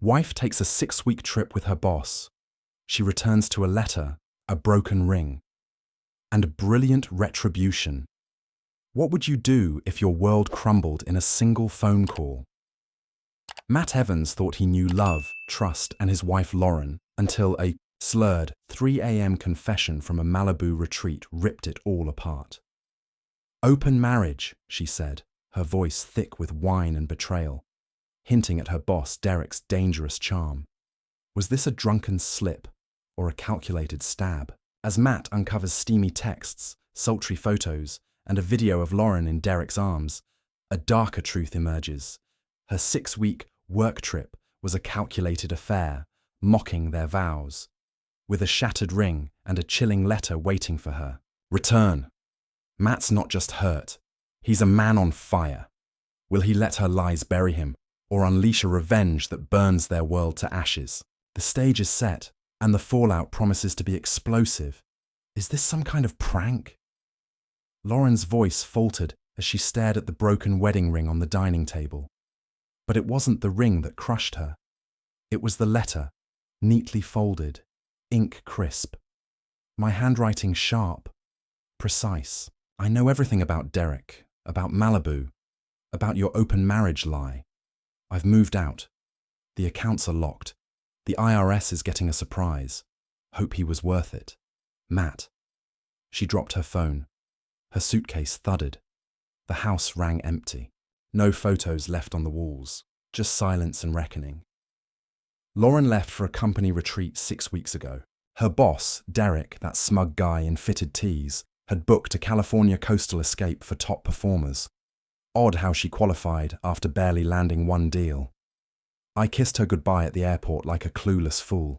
Wife takes a 6-week trip with her boss. She returns to a letter, a broken ring, and brilliant retribution. What would you do if your world crumbled in a single phone call? Matt Evans thought he knew love, trust, and his wife Lauren until a slurred 3 a.m. confession from a Malibu retreat ripped it all apart. Open marriage, she said, her voice thick with wine and betrayal, hinting at her boss Derek's dangerous charm. Was this a drunken slip or a calculated stab? As Matt uncovers steamy texts, sultry photos, and a video of Lauren in Derek's arms, a darker truth emerges. Her 6-week work trip was a calculated affair, mocking their vows, with a shattered ring and a chilling letter waiting for her. Return. Matt's not just hurt. He's a man on fire. Will he let her lies bury him, or unleash a revenge that burns their world to ashes? The stage is set, and the fallout promises to be explosive. Is this some kind of prank? Lauren's voice faltered as she stared at the broken wedding ring on the dining table. But it wasn't the ring that crushed her. It was the letter, neatly folded, ink crisp. My handwriting sharp, precise. I know everything about Derek, about Malibu, about your open marriage lie. I've moved out. The accounts are locked. The IRS is getting a surprise. Hope he was worth it. Matt. She dropped her phone. Her suitcase thudded. The house rang empty. No photos left on the walls, just silence and reckoning. Lauren left for a company retreat 6 weeks ago. Her boss, Derek, that smug guy in fitted tees, had booked a California coastal escape for top performers. Odd how she qualified after barely landing one deal. I kissed her goodbye at the airport like a clueless fool.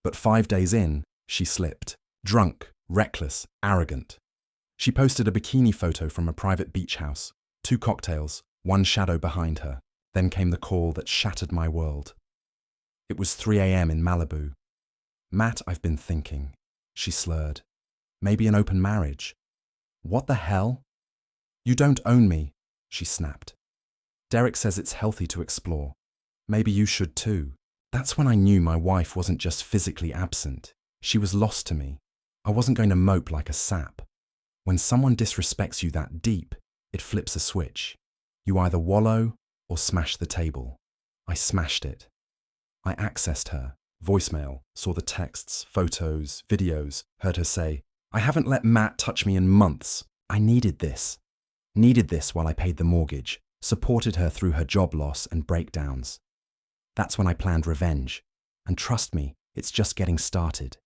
But 5 days in, she slipped. Drunk, reckless, arrogant. She posted a bikini photo from a private beach house. 2 cocktails, 1 shadow behind her. Then came the call that shattered my world. It was 3 a.m. in Malibu. Matt, I've been thinking, she slurred. Maybe an open marriage. What the hell? You don't own me, she snapped. Derek says it's healthy to explore. Maybe you should too. That's when I knew my wife wasn't just physically absent. She was lost to me. I wasn't going to mope like a sap. When someone disrespects you that deep, it flips a switch. You either wallow or smash the table. I smashed it. I accessed her, voicemail, saw the texts, photos, videos, heard her say, I haven't let Matt touch me in months. I needed this. Needed this while I paid the mortgage, supported her through her job loss and breakdowns. That's when I planned revenge. And trust me, it's just getting started.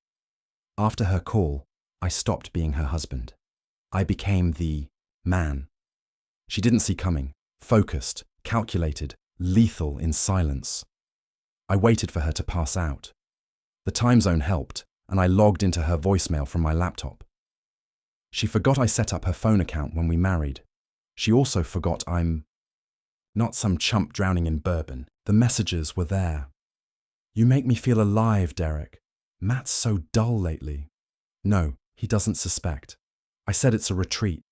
After her call, I stopped being her husband. I became the man. She didn't see coming, focused, calculated, lethal in silence. I waited for her to pass out. The time zone helped, and I logged into her voicemail from my laptop. She forgot I set up her phone account when we married. She also forgot I'm not some chump drowning in bourbon. The messages were there. You make me feel alive, Derek. Matt's so dull lately. No, he doesn't suspect. I said it's a retreat.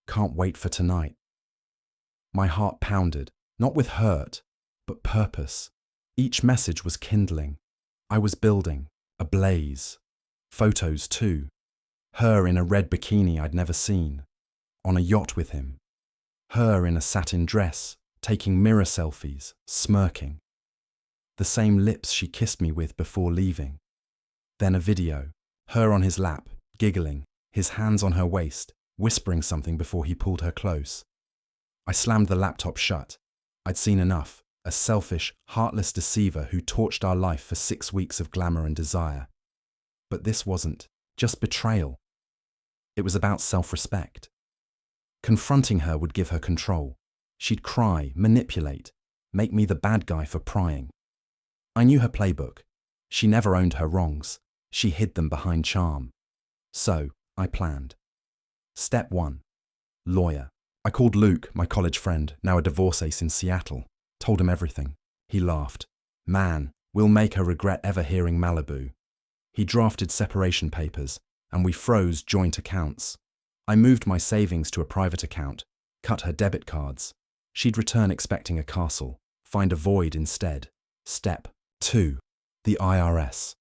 Can't wait for tonight. My heart pounded, not with hurt, but purpose. Each message was kindling. I was building, a blaze. Photos too. Her in a red bikini I'd never seen. On a yacht with him. Her in a satin dress, taking mirror selfies, smirking. The same lips she kissed me with before leaving. Then a video. Her on his lap, giggling, his hands on her waist, whispering something before he pulled her close. I slammed the laptop shut. I'd seen enough. A selfish, heartless deceiver who torched our life for 6 weeks of glamour and desire. But this wasn't just betrayal. It was about self-respect. Confronting her would give her control. She'd cry, manipulate, make me the bad guy for prying. I knew her playbook. She never owned her wrongs. She hid them behind charm. So, I planned. Step 1. Lawyer. I called Luke, my college friend, now a divorce ace in Seattle. Told him everything. He laughed. Man, we'll make her regret ever hearing Malibu. He drafted separation papers, and we froze joint accounts. I moved my savings to a private account, cut her debit cards. She'd return expecting a castle, find a void instead. Step 2. The IRS.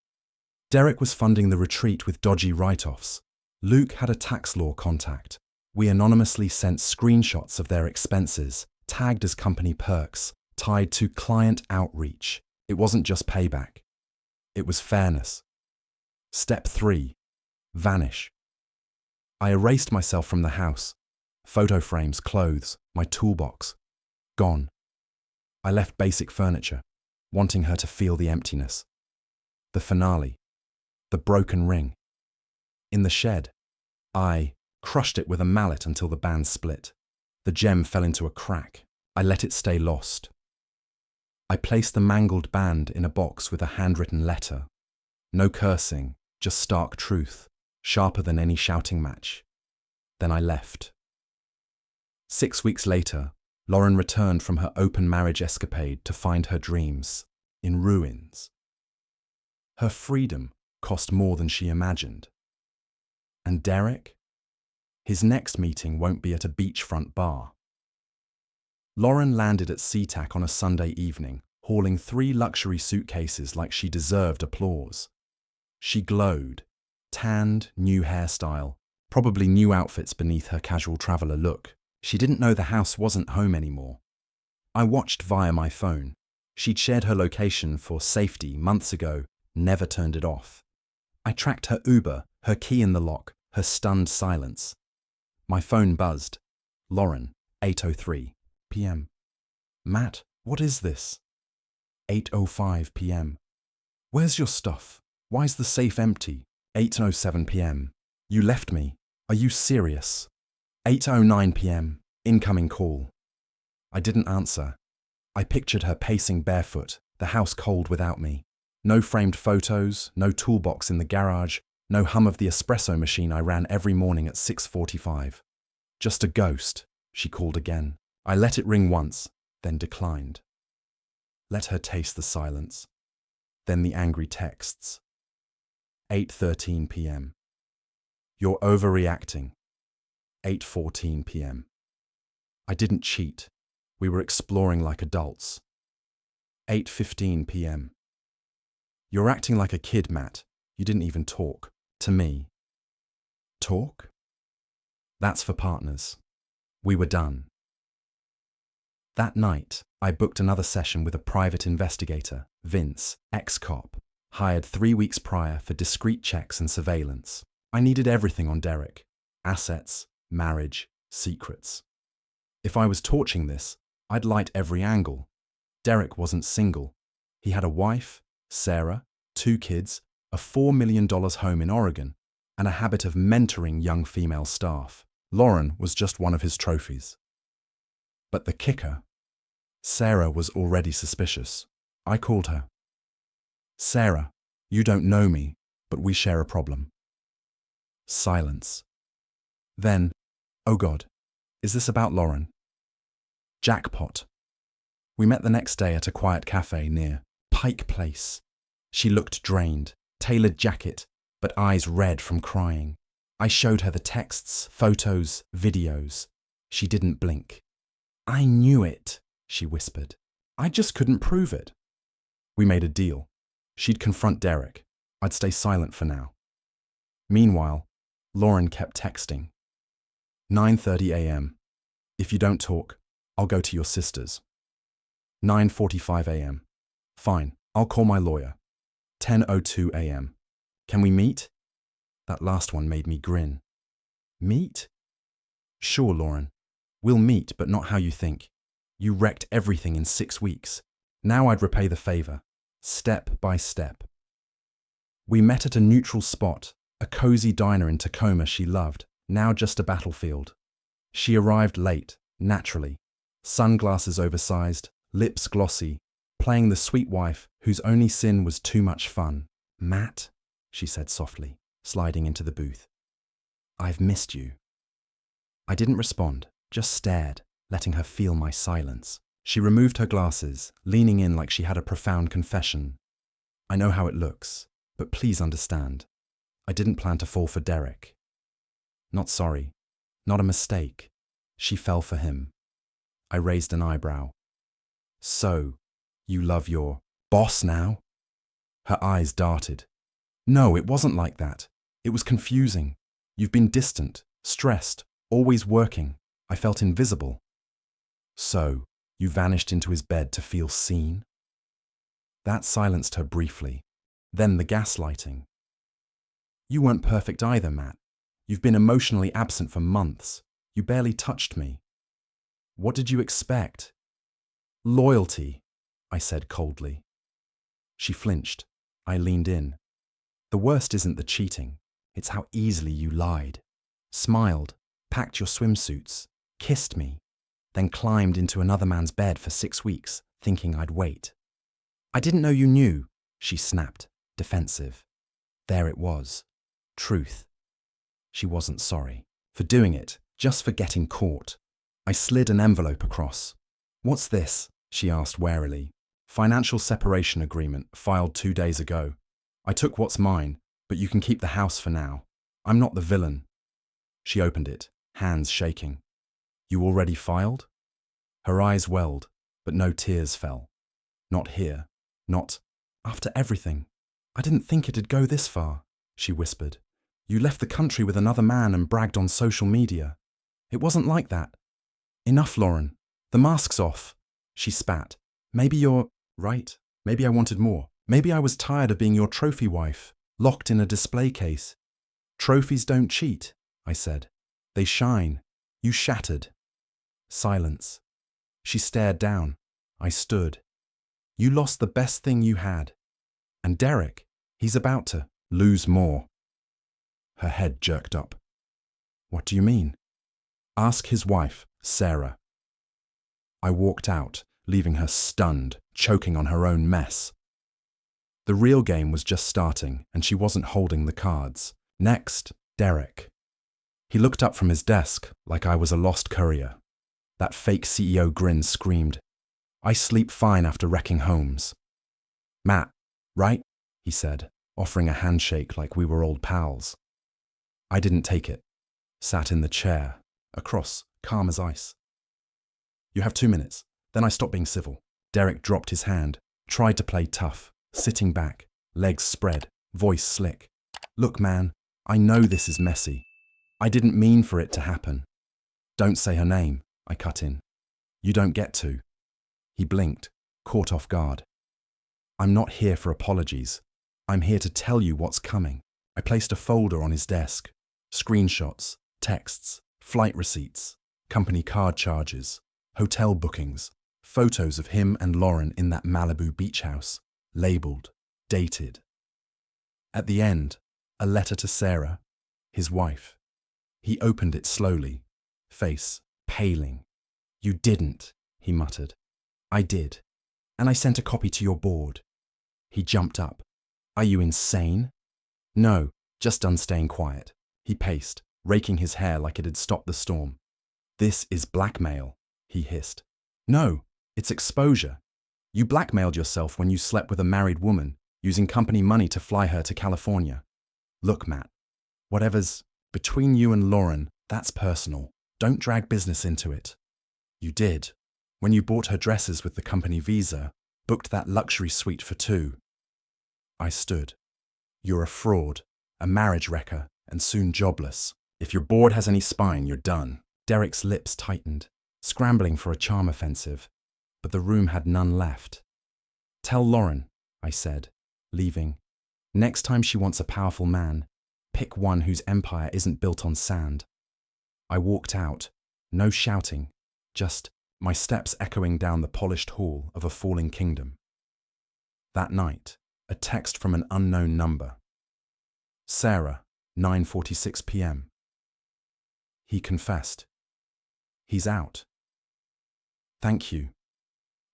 Derek was funding the retreat with dodgy write-offs. Luke had a tax law contact. We anonymously sent screenshots of their expenses, tagged as company perks, tied to client outreach. It wasn't just payback. It was fairness. Step 3. Vanish. I erased myself from the house. Photo frames, clothes, my toolbox. Gone. I left basic furniture, wanting her to feel the emptiness. The finale. The broken ring. In the shed, I crushed it with a mallet until the band split. The gem fell into a crack. I let it stay lost. I placed the mangled band in a box with a handwritten letter. No cursing, just stark truth, sharper than any shouting match. Then I left. 6 weeks later, Lauren returned from her open marriage escapade to find her dreams in ruins. Her freedom cost more than she imagined. And Derek? His next meeting won't be at a beachfront bar. Lauren landed at SeaTac on a Sunday evening, hauling 3 luxury suitcases like she deserved applause. She glowed, tanned, new hairstyle, probably new outfits beneath her casual traveler look. She didn't know the house wasn't home anymore. I watched via my phone. She'd shared her location for safety months ago, never turned it off. I tracked her Uber, her key in the lock, her stunned silence. My phone buzzed. Lauren, 8:03 p.m. Matt, what is this? 8:05 p.m. Where's your stuff? Why's the safe empty? 8:07 p.m. You left me. Are you serious? 8:09 p.m. Incoming call. I didn't answer. I pictured her pacing barefoot, the house cold without me. No framed photos, no toolbox in the garage, no hum of the espresso machine I ran every morning at 6:45. Just a ghost, she called again. I let it ring once, then declined. Let her taste the silence. Then the angry texts. 8:13 p.m. You're overreacting. 8:14 p.m. I didn't cheat. We were exploring like adults. 8:15 p.m. You're acting like a kid, Matt. You didn't even talk. To me. Talk? That's for partners. We were done. That night, I booked another session with a private investigator, Vince, ex-cop, hired 3 weeks prior for discreet checks and surveillance. I needed everything on Derek. Assets, marriage, secrets. If I was torching this, I'd light every angle. Derek wasn't single. He had a wife, Sarah, 2 kids, a $4 million home in Oregon, and a habit of mentoring young female staff. Lauren was just one of his trophies. But the kicker, Sarah was already suspicious. I called her. Sarah, you don't know me, but we share a problem. Silence. Then, oh God, is this about Lauren? Jackpot. We met the next day at a quiet cafe near Pike Place. She looked drained, tailored jacket, but eyes red from crying. I showed her the texts, photos, videos. She didn't blink. I knew it, she whispered. I just couldn't prove it. We made a deal. She'd confront Derek. I'd stay silent for now. Meanwhile, Lauren kept texting. 9:30 a.m. If you don't talk, I'll go to your sister's. 9:45 a.m. Fine, I'll call my lawyer. 10:02 a.m. Can we meet? That last one made me grin. Meet? Sure, Lauren. We'll meet, but not how you think. You wrecked everything in 6 weeks. Now I'd repay the favor, step by step. We met at a neutral spot, a cozy diner in Tacoma she loved, now just a battlefield. She arrived late, naturally, sunglasses oversized, lips glossy, playing the sweet wife whose only sin was too much fun. Matt, she said softly, sliding into the booth. I've missed you. I didn't respond, just stared, letting her feel my silence. She removed her glasses, leaning in like she had a profound confession. I know how it looks, but please understand. I didn't plan to fall for Derek. Not sorry. Not a mistake. She fell for him. I raised an eyebrow. So, you love your boss now? Her eyes darted. No, it wasn't like that. It was confusing. You've been distant, stressed, always working. I felt invisible. So, you vanished into his bed to feel seen? That silenced her briefly. Then the gaslighting. You weren't perfect either, Matt. You've been emotionally absent for months. You barely touched me. What did you expect? Loyalty, I said coldly. She flinched. I leaned in. The worst isn't the cheating. It's how easily you lied. Smiled, packed your swimsuits, kissed me, then climbed into another man's bed for 6 weeks, thinking I'd wait. I didn't know you knew, she snapped, defensive. There it was. Truth. She wasn't sorry for doing it, just for getting caught. I slid an envelope across. What's this? She asked warily. Financial separation agreement filed 2 days ago. I took what's mine, but you can keep the house for now. I'm not the villain. She opened it, hands shaking. You already filed? Her eyes welled, but no tears fell. Not here. Not after everything. I didn't think it'd go this far, she whispered. You left the country with another man and bragged on social media. It wasn't like that. Enough, Lauren. The mask's off. She spat. Maybe you're right. Maybe I wanted more. Maybe I was tired of being your trophy wife, locked in a display case. Trophies don't cheat, I said. They shine. You shattered. Silence. She stared down. I stood. You lost the best thing you had. And Derek, he's about to lose more. Her head jerked up. What do you mean? Ask his wife, Sarah. I walked out, leaving her stunned, choking on her own mess. The real game was just starting, and she wasn't holding the cards. Next, Derek. He looked up from his desk like I was a lost courier. That fake CEO grin screamed, I sleep fine after wrecking homes. Matt, right? He said, offering a handshake like we were old pals. I didn't take it. Sat in the chair, across, calm as ice. You have 2 minutes. Then I stopped being civil. Derek dropped his hand, tried to play tough, sitting back, legs spread, voice slick. Look, man, I know this is messy. I didn't mean for it to happen. Don't say her name, I cut in. You don't get to. He blinked, caught off guard. I'm not here for apologies. I'm here to tell you what's coming. I placed a folder on his desk. Screenshots, texts, flight receipts, company card charges, hotel bookings, photos of him and Lauren in that Malibu beach house, labeled, dated. At the end, a letter to Sarah, his wife. He opened it slowly, face paling. You didn't, he muttered. I did, and I sent a copy to your board. He jumped up. Are you insane? No, just done staying quiet. He paced, raking his hair like it had stopped the storm. This is blackmail, he hissed. No, it's exposure. You blackmailed yourself when you slept with a married woman, using company money to fly her to California. Look, Matt, whatever's between you and Lauren, that's personal. Don't drag business into it. You did. When you bought her dresses with the company visa, booked that luxury suite for 2. I stood. You're a fraud, a marriage wrecker, and soon jobless. If your board has any spine, you're done. Derek's lips tightened, scrambling for a charm offensive, but the room had none left. Tell Lauren, I said, leaving. Next time she wants a powerful man, pick one whose empire isn't built on sand. I walked out, no shouting, just my steps echoing down the polished hall of a falling kingdom. That night, a text from an unknown number. Sarah, 9:46 p.m. He confessed. He's out. Thank you.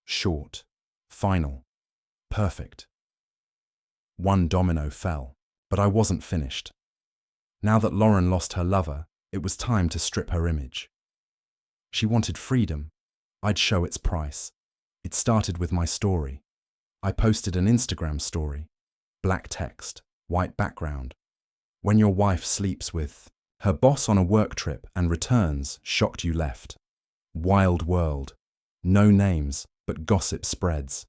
Short, final, perfect. One domino fell, but I wasn't finished. Now that Lauren lost her lover, it was time to strip her image. She wanted freedom. I'd show its price. It started with my story. I posted an Instagram story. Black text, white background. When your wife sleeps with her boss on a work trip and returns, shocked you left. Wild world. No names, but gossip spreads.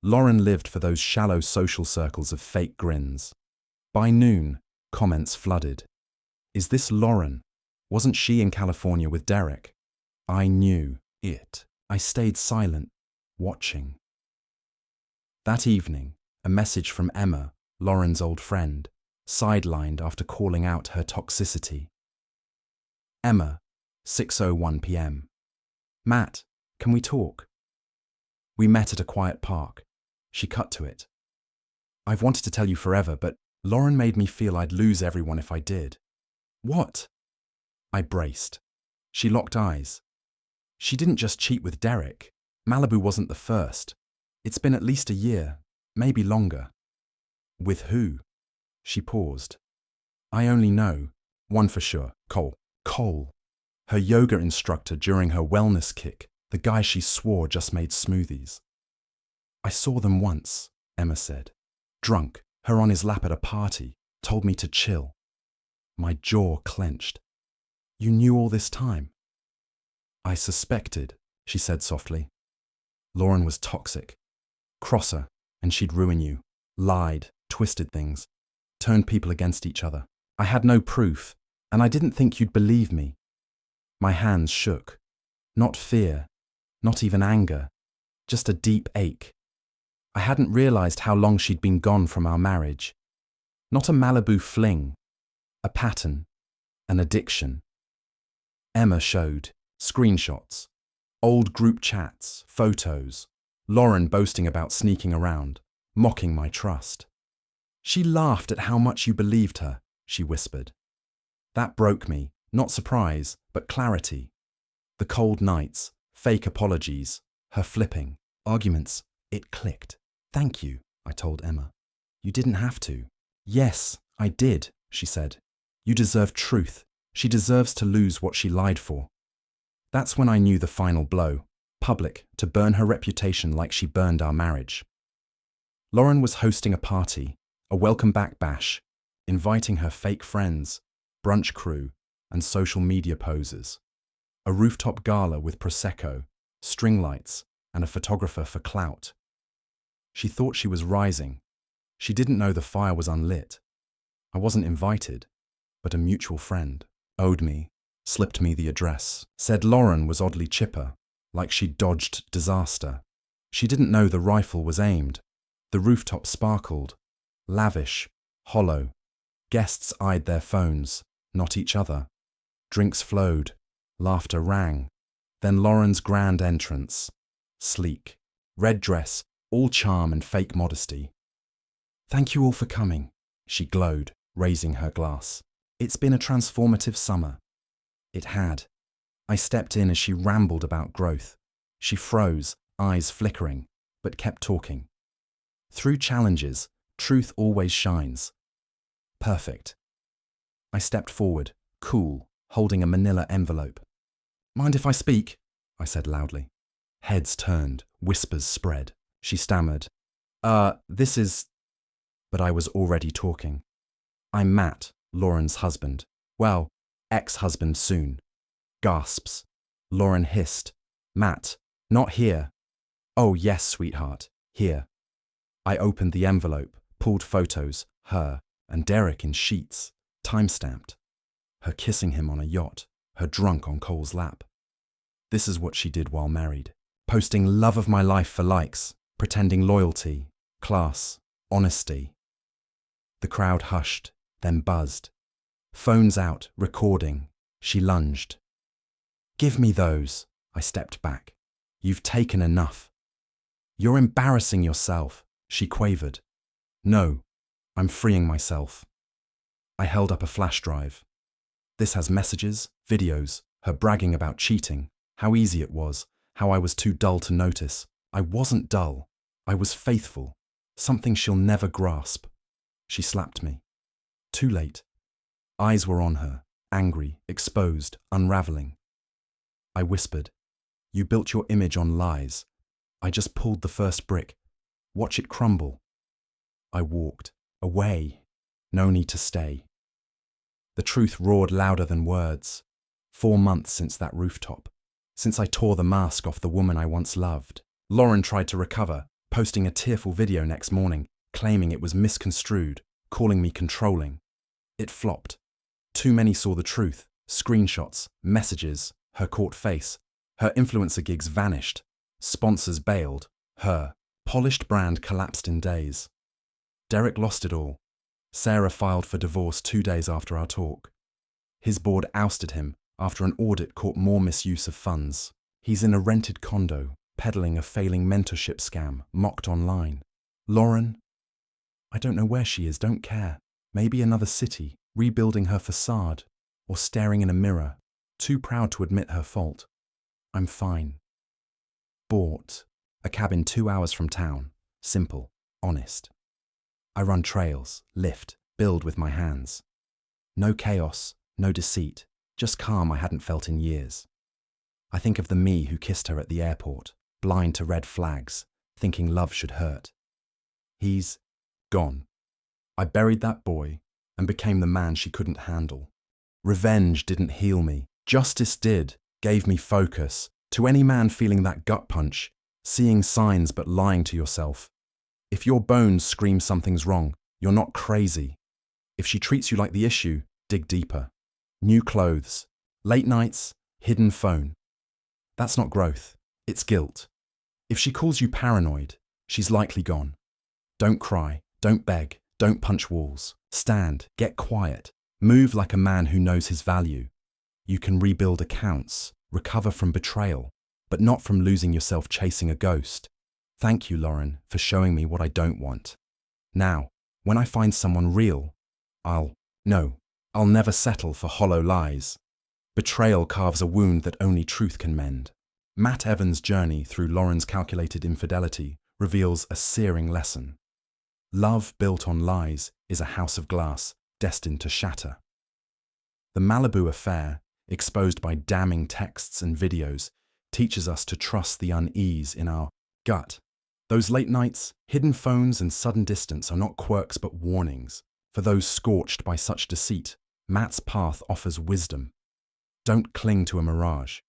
Lauren lived for those shallow social circles of fake grins. By noon, comments flooded. Is this Lauren? Wasn't she in California with Derek? I knew it. I stayed silent, watching. That evening, a message from Emma, Lauren's old friend, sidelined after calling out her toxicity. Emma, 6:01 p.m. Matt, can we talk? We met at a quiet park. She cut to it. I've wanted to tell you forever, but Lauren made me feel I'd lose everyone if I did. What? I braced. She locked eyes. She didn't just cheat with Derek. Malibu wasn't the first. It's been at least a year, maybe longer. With who? She paused. I only know, one for sure, Cole. Cole. Her yoga instructor during her wellness kick, the guy she swore just made smoothies. I saw them once, Emma said. Drunk, her on his lap at a party, told me to chill. My jaw clenched. You knew all this time? I suspected, she said softly. Lauren was toxic. Crosser, and she'd ruin you. Lied, twisted things, turned people against each other. I had no proof, and I didn't think you'd believe me. My hands shook. Not fear, not even anger, just a deep ache. I hadn't realized how long she'd been gone from our marriage. Not a Malibu fling, a pattern, an addiction. Emma showed screenshots, old group chats, photos, Lauren boasting about sneaking around, mocking my trust. She laughed at how much you believed her, she whispered. That broke me, not surprise, but clarity. The cold nights, fake apologies, her flipping, arguments, it clicked. Thank you, I told Emma. You didn't have to. Yes, I did, she said. You deserve truth. She deserves to lose what she lied for. That's when I knew the final blow, public, to burn her reputation like she burned our marriage. Lauren was hosting a party, a welcome back bash, inviting her fake friends, brunch crew, and social media posers. A rooftop gala with Prosecco, string lights, and a photographer for clout. She thought she was rising. She didn't know the fire was unlit. I wasn't invited, but a mutual friend owed me, slipped me the address, said Lauren was oddly chipper, like she'd dodged disaster. She didn't know the rifle was aimed. The rooftop sparkled, lavish, hollow. Guests eyed their phones, not each other. Drinks flowed, laughter rang. Then Lauren's grand entrance. Sleek, red dress, all charm and fake modesty. Thank you all for coming, she glowed, raising her glass. It's been a transformative summer. It had. I stepped in as she rambled about growth. She froze, eyes flickering, but kept talking. Through challenges, truth always shines. Perfect. I stepped forward, cool, holding a manila envelope. Mind if I speak? I said loudly. Heads turned, whispers spread. She stammered. This is... But I was already talking. I'm Matt, Lauren's husband. Well, ex-husband soon. Gasps. Lauren hissed. Matt, not here. Oh yes, sweetheart, here. I opened the envelope, pulled photos, her and Derek in sheets, time-stamped. Her kissing him on a yacht, her drunk on Cole's lap. This is what she did while married. Posting love of my life for likes, pretending loyalty, class, honesty. The crowd hushed, then buzzed. Phones out, recording. She lunged. Give me those. I stepped back. You've taken enough. You're embarrassing yourself, she quavered. No, I'm freeing myself. I held up a flash drive. This has messages, videos, her bragging about cheating, how easy it was, how I was too dull to notice. I wasn't dull. I was faithful, something she'll never grasp. She slapped me. Too late. Eyes were on her, angry, exposed, unraveling. I whispered, you built your image on lies. I just pulled the first brick. Watch it crumble. I walked, away. No need to stay. The truth roared louder than words. 4 months since that rooftop. Since I tore the mask off the woman I once loved. Lauren tried to recover, posting a tearful video next morning, claiming it was misconstrued, calling me controlling. It flopped. Too many saw the truth. Screenshots, messages, her caught face. Her influencer gigs vanished. Sponsors bailed. Her polished brand collapsed in days. Derek lost it all. Sarah filed for divorce 2 days after our talk. His board ousted him after an audit caught more misuse of funds. He's in a rented condo, peddling a failing mentorship scam, mocked online. Lauren? I don't know where she is, don't care. Maybe another city, rebuilding her facade, or staring in a mirror, too proud to admit her fault. I'm fine. Bought a cabin 2 hours from town. Simple, honest. I run trails, lift, build with my hands. No chaos, no deceit, just calm I hadn't felt in years. I think of the me who kissed her at the airport, blind to red flags, thinking love should hurt. He's gone. I buried that boy and became the man she couldn't handle. Revenge didn't heal me. Justice did, gave me focus. To any man feeling that gut punch, seeing signs but lying to yourself. If your bones scream something's wrong, you're not crazy. If she treats you like the issue, dig deeper. New clothes, late nights, hidden phone. That's not growth, it's guilt. If she calls you paranoid, she's likely gone. Don't cry, don't beg, don't punch walls. Stand, get quiet, move like a man who knows his value. You can rebuild accounts, recover from betrayal, but not from losing yourself chasing a ghost. Thank you, Lauren, for showing me what I don't want. Now, when I find someone real, I'll never settle for hollow lies. Betrayal carves a wound that only truth can mend. Matt Evans' journey through Lauren's calculated infidelity reveals a searing lesson. Love built on lies is a house of glass destined to shatter. The Malibu affair, exposed by damning texts and videos, teaches us to trust the unease in our gut. Those late nights, hidden phones and sudden distance are not quirks but warnings. For those scorched by such deceit, Matt's path offers wisdom. Don't cling to a mirage.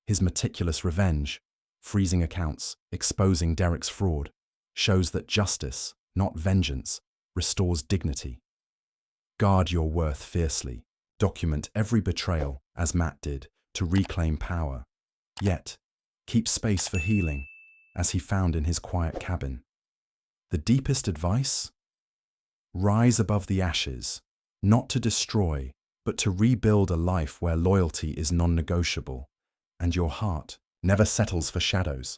His meticulous revenge, freezing accounts, exposing Derek's fraud, shows that justice, not vengeance, restores dignity. Guard your worth fiercely. Document every betrayal, as Matt did, to reclaim power. Yet, keep space for healing, as he found in his quiet cabin. The deepest advice? Rise above the ashes, not to destroy, but to rebuild a life where loyalty is non-negotiable, and your heart never settles for shadows.